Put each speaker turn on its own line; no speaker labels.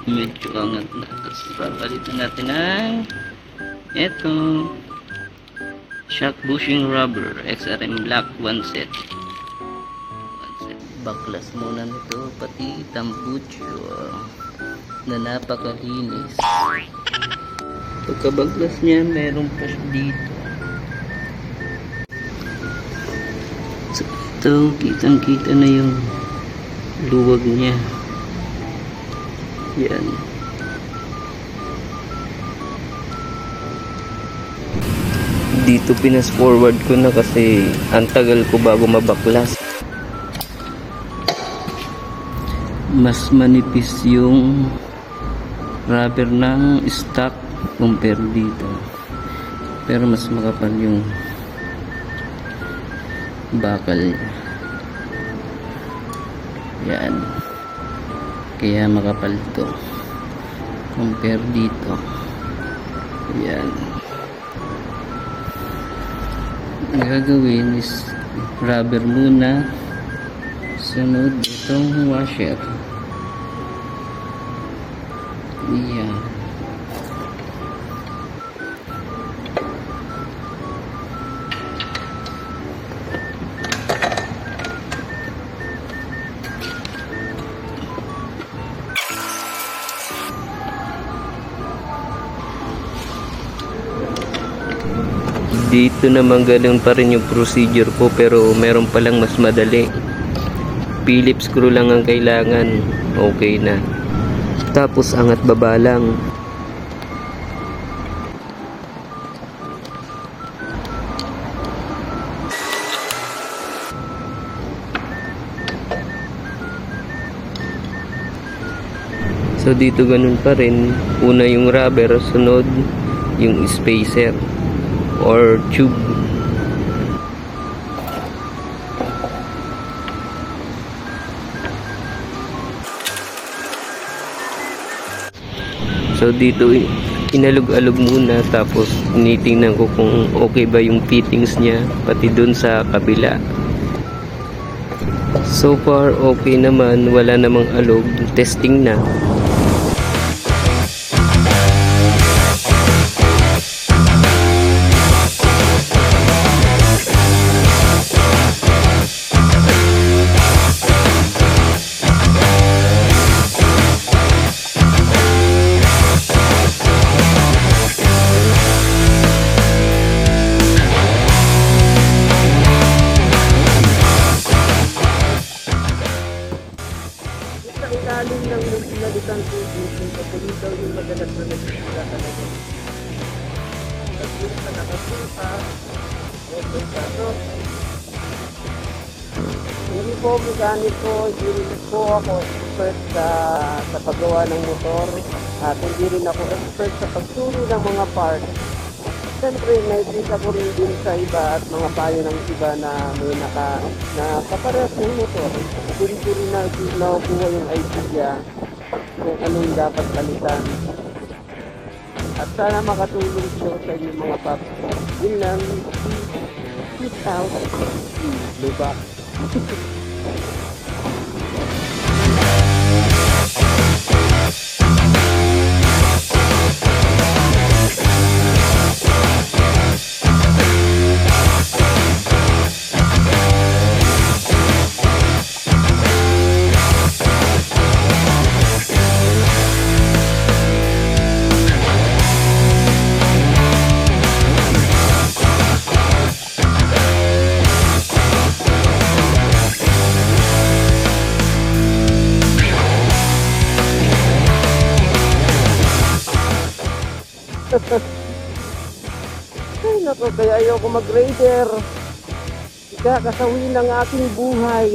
medyo angat na. Tapos papalitan natin ang eto shock bushing rubber XRM black 1 set. Baklas muna nito pati tambucho na napakalinis. Pagkabaglas niya meron pa siya dito. So, ito kitang kita na yung luwag niya. Yan. Dito pinas forward ko na kasi ang tagal ko bago mabaklas. Mas manipis yung rubber ng stock compare dito, pero mas makapal yung bakal niya. Yan, kaya makapal to compare dito. Yan, ang gagawin is rubber muna, sunod itong washer. Yan. Dito naman ganun pa rin yung procedure ko, pero meron palang mas madali. Phillips screw lang ang kailangan, okay na. Tapos angat baba lang. So dito ganun pa rin. Una yung rubber, sunod yung spacer or tube. So dito inalog-alog muna, tapos tinitingnan ko kung okay ba yung fittings niya pati dun sa kabila. So far okay naman, wala namang alog. Testing na.
Ilalim ng pinalitan tubig, yung kapuli daw yung madalas na nagsimula talaga. At yung sa nakasulta, okay ka, no? Hindi po mekaniko, hindi po ako expert sa paggawa ng motor, at hindi rin ako expert sa pagturo ng mga parts. Siyempre, nakikita ko rin din sa iba at mga payo ng iba na may nakaparehas ng motor. Hindi ko rin nakukuha yung idea kung anong dapat palitan. At sana makatulong siya sa inyong mga paps. Yun lang, peace out. Diba? Ay nako, kaya ayoko mag-raider. Ikakasawi ng aking buhay.